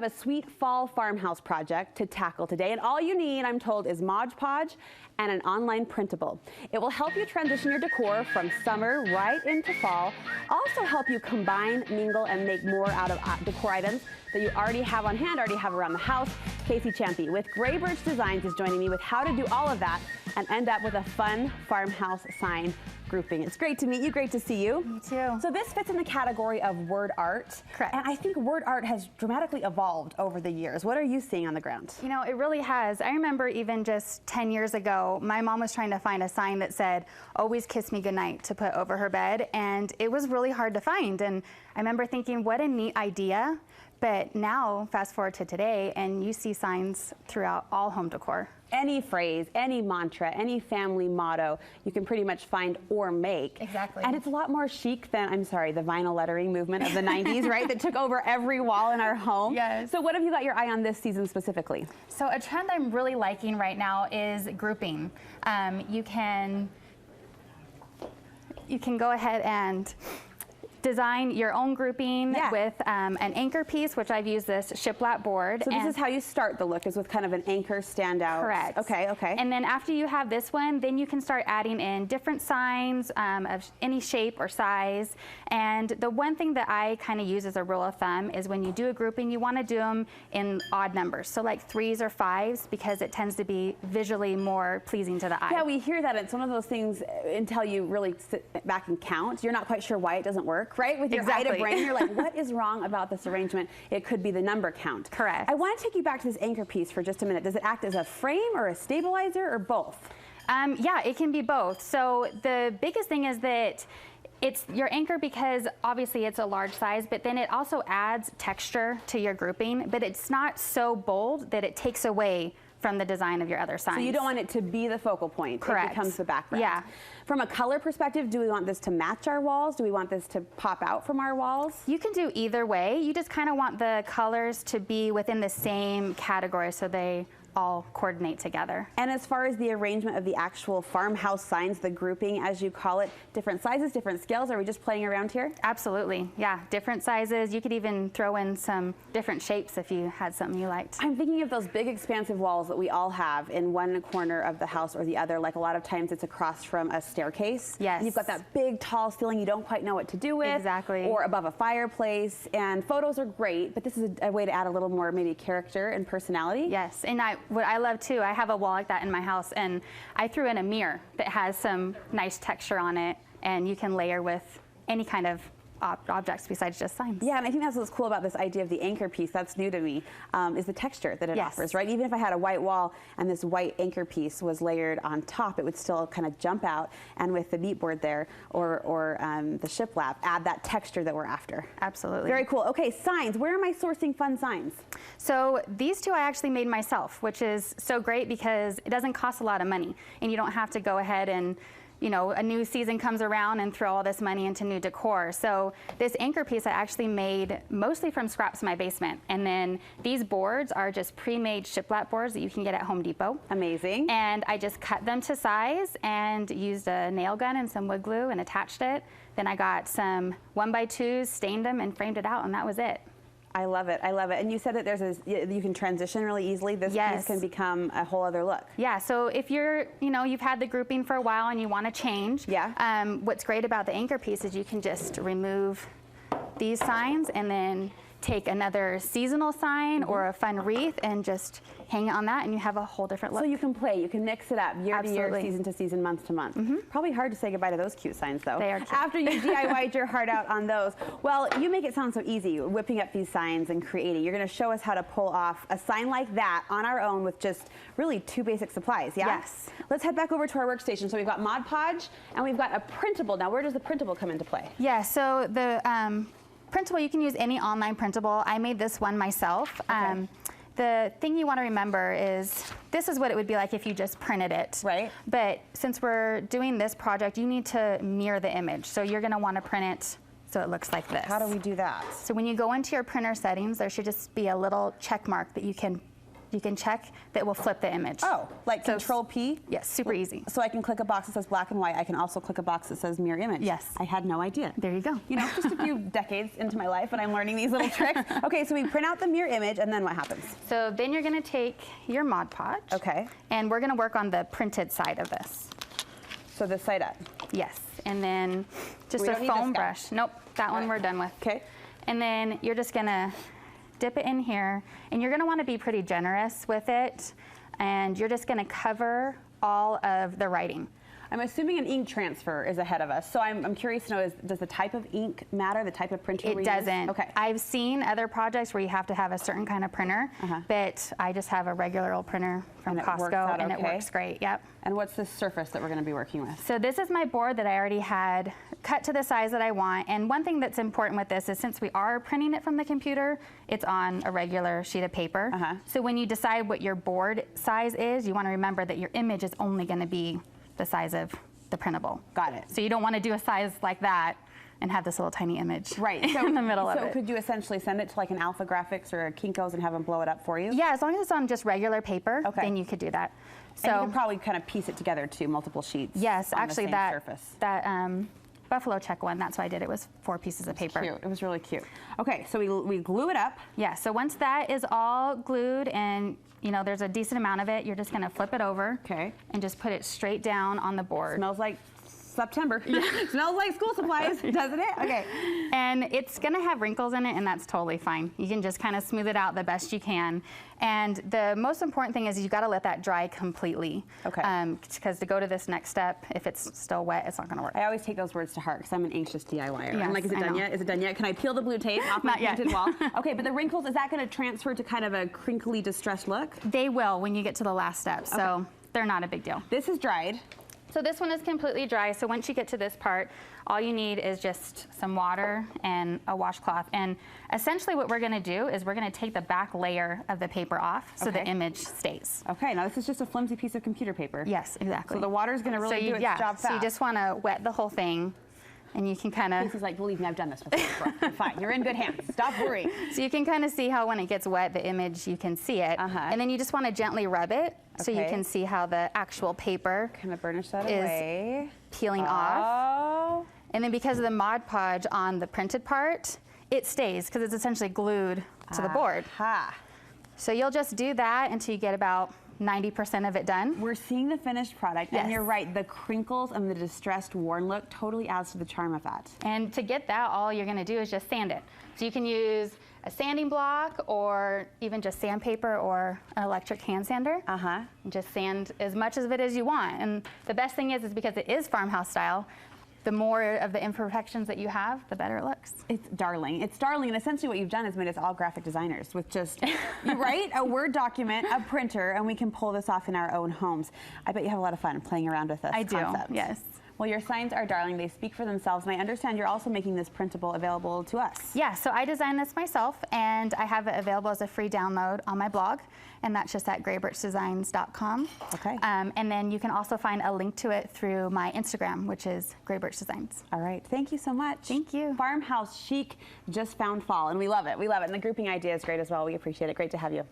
have a sweet fall farmhouse project to tackle today, and all you need, I'm told, is Mod Podge and an online printable. It will help you transition your decor from summer right into fall, also help you combine, mingle, and make more out of decor items that you already have on hand, already have around the house. Kaycie Chiampi with Gray Birch Designs is joining me with how to do all of that and end up with a fun farmhouse sign grouping. It's great to meet you, great to see you. Me too. So this fits in the category of word art. Correct. And I think word art has dramatically evolved over the years. What are you seeing on the ground? You know, it really has. I remember even just 10 years ago, my mom was trying to find a sign that said, "Always kiss me goodnight," to put over her bed, and it was really hard to find. And I remember thinking, what a neat idea. But now, fast forward to today, and you see signs throughout all home decor. Any phrase, any mantra, any family motto, you can pretty much find or make. Exactly. And it's a lot more chic than, I'm sorry, the vinyl lettering movement of the 90s, right? That took over every wall in our home. Yes. So what have you got your eye on this season specifically? So a trend I'm really liking right now is grouping. You can go ahead and design your own grouping with an anchor piece, which I've used this shiplap board. So this is how you start the look, is with kind of an anchor standout. Correct. Okay, okay. And then after you have this one, then you can start adding in different signs of any shape or size. And the one thing that I kind of use as a rule of thumb is when you do a grouping, you want to do them in odd numbers. So like 3s or 5s, because it tends to be visually more pleasing to the eye. Yeah, we hear that. It's one of those things until you really sit back and count. You're not quite sure why it doesn't work. Right? With your eye to brain, you're like, what is wrong about this arrangement? It could be the number count. Correct. I want to take you back to this anchor piece for just a minute. Does it act as a frame or a stabilizer or both? Yeah, it can be both. So the biggest thing is that it's your anchor because obviously it's a large size, but then it also adds texture to your grouping, but it's not so bold that it takes away from the design of your other signs. So you don't want it to be the focal point. Correct. It becomes the background. Yeah. From a color perspective, do we want this to match our walls? Do we want this to pop out from our walls? You can do either way. You just kind of want the colors to be within the same category so they all coordinate together. And as far as the arrangement of the actual farmhouse signs, the grouping as you call it, different sizes, different scales, are we just playing around here? Absolutely, yeah, different sizes. You could even throw in some different shapes if you had something you liked. I'm thinking of those big expansive walls that we all have in one corner of the house or the other. Like a lot of times it's across from a staircase. Yes. And you've got that big tall ceiling you don't quite know what to do with. Exactly. Or above a fireplace. And photos are great, but this is a way to add a little more maybe character and personality. Yes, and what I love too, I have a wall like that in my house, and I threw in a mirror that has some nice texture on it, and you can layer with any kind of objects besides just signs. Yeah, and I think that's what's cool about this idea of the anchor piece. That's new to me, is the texture that it offers, right? Even if I had a white wall and this white anchor piece was layered on top, it would still kind of jump out, and with the beat board there or the shiplap, add that texture that we're after. Absolutely. Very cool. Okay, signs. Where am I sourcing fun signs? So these two I actually made myself, which is so great because it doesn't cost a lot of money, and you don't have to go ahead and, you know, a new season comes around and throw all this money into new decor. So this anchor piece I actually made mostly from scraps in my basement. And then these boards are just pre-made shiplap boards that you can get at Home Depot. Amazing. And I just cut them to size and used a nail gun and some wood glue and attached it. Then I got some 1x2s, stained them and framed it out, and that was it. I love it. I love it. And you said that you can transition really easily. This piece can become a whole other look. Yeah. So if you've had the grouping for a while and you want to change, what's great about the anchor piece is you can just remove these signs and then take another seasonal sign or a fun wreath and just hang it on that, and you have a whole different look. So you can play, you can mix it up year to year, season to season, month to month. Probably hard to say goodbye to those cute signs though. They are cute. After you DIY'd your heart out on those. Well, you make it sound so easy, whipping up these signs and creating. You're going to show us how to pull off a sign like that on our own with just really 2 basic supplies, yeah? Yes. Let's head back over to our workstation. So we've got Mod Podge and we've got a printable. Now where does the printable come into play? Yeah, so the printable, you can use any online printable. I made this one myself. Okay. The thing you want to remember is this is what it would be like if you just printed it. Right. But since we're doing this project, you need to mirror the image. So you're going to want to print it so it looks like this. How do we do that? So when you go into your printer settings, there should just be a little check mark that you can you can check that will flip the image. Oh, like So- Control P? Yes, super easy. So I can click a box that says black and white. I can also click a box that says mirror image. Yes. I had no idea. There you go. You know, just a few decades into my life and I'm learning these little tricks. Okay, so we print out the mirror image and then what happens? So then you're gonna take your Mod Podge. Okay. And we're gonna work on the printed side of this. So this side up. Yes, and then just We a don't need this foam guy. brush. Nope, that one we're done with. Okay. And then you're just gonna dip it in here, and you're gonna wanna be pretty generous with it, and you're just gonna cover all of the writing. I'm assuming an ink transfer is ahead of us. So I'm curious to know, does the type of ink matter, the type of printer we It use? doesn't. Okay. I've seen other projects where you have to have a certain kind of printer, but I just have a regular old printer from And it works Costco, out and it okay? works great, yep. And what's the surface that we're going to be working with? So this is my board that I already had cut to the size that I want. And one thing that's important with this is since we are printing it from the computer, it's on a regular sheet of paper. So when you decide what your board size is, you want to remember that your image is only going to be the size of the printable. Got it. So you don't want to do a size like that and have this little tiny image Right. So, in the middle of it. So could you essentially send it to like an Alpha Graphics or a Kinko's and have them blow it up for you? Yeah, as long as it's on just regular paper, Okay. then you could do that. And you could probably kind of piece it together too, multiple sheets. Yes, on actually the same that surface. buffalo check one, that's what I did. It was 4 pieces of paper. Cute. It was really cute. Okay, so we glue it up. Yeah, so once that is all glued and you know there's a decent amount of it, you're just gonna flip it over. Okay. And just put it straight down on the board. Smells like September. Smells like school supplies, doesn't it? Okay. And it's gonna have wrinkles in it, and that's totally fine. You can just kind of smooth it out the best you can. And the most important thing is you gotta let that dry completely. Okay. Because to go to this next step, if it's still wet, it's not gonna work. I always take those words to heart because I'm an anxious DIYer. I'm Yes, like, is it I done know. yet? Is it done yet? Can I peel the blue tape off my Not yet. painted wall? Okay, but the wrinkles, is that gonna transfer to kind of a crinkly, distressed look? They will when you get to the last step, so they're not a big deal. This is dried. So this one is completely dry, so once you get to this part, all you need is just some water and a washcloth. And essentially what we're gonna do is we're gonna take the back layer of the paper off so the Okay. image stays. Okay, now this is just a flimsy piece of computer paper. Yes, exactly. So the water's gonna really do its job fast. So you just wanna wet the whole thing, and you can kind of, Kaycie's like, believe me, I've done this before. You're fine, you're in good hands. Stop worrying. so you can kind of see how when it gets wet, the image, you can see it. And then you just wanna gently rub it so you Okay. can see how the actual paper Kind of burnish that is away. peeling off. Oh. And then because of the Mod Podge on the printed part, it stays because it's essentially glued to the board. Ha. So you'll just do that until you get about 90% of it done. We're seeing the finished product, Yes. and you're right, the crinkles and the distressed, worn look totally adds to the charm of that. And to get that, all you're gonna do is just sand it. So you can use a sanding block or even just sandpaper or an electric hand sander. Uh-huh. And just sand as much of it as you want. And the best thing is because it is farmhouse style, the more of the imperfections that you have, the better it looks. It's darling. It's darling, and essentially what you've done is made us all graphic designers with just, you write a Word document, a printer, and we can pull this off in our own homes. I bet you have a lot of fun playing around with this I do, concept. yes. Well, your signs are darling. They speak for themselves, and I understand you're also making this printable available to us. Yeah, so I designed this myself, and I have it available as a free download on my blog, and that's just at graybirchdesigns.com. Okay. And then you can also find a link to it through my Instagram, which is graybirchdesigns. All right. Thank you so much. Thank you. Farmhouse chic, just found fall, and we love it. We love it. And the grouping idea is great as well. We appreciate it. Great to have you.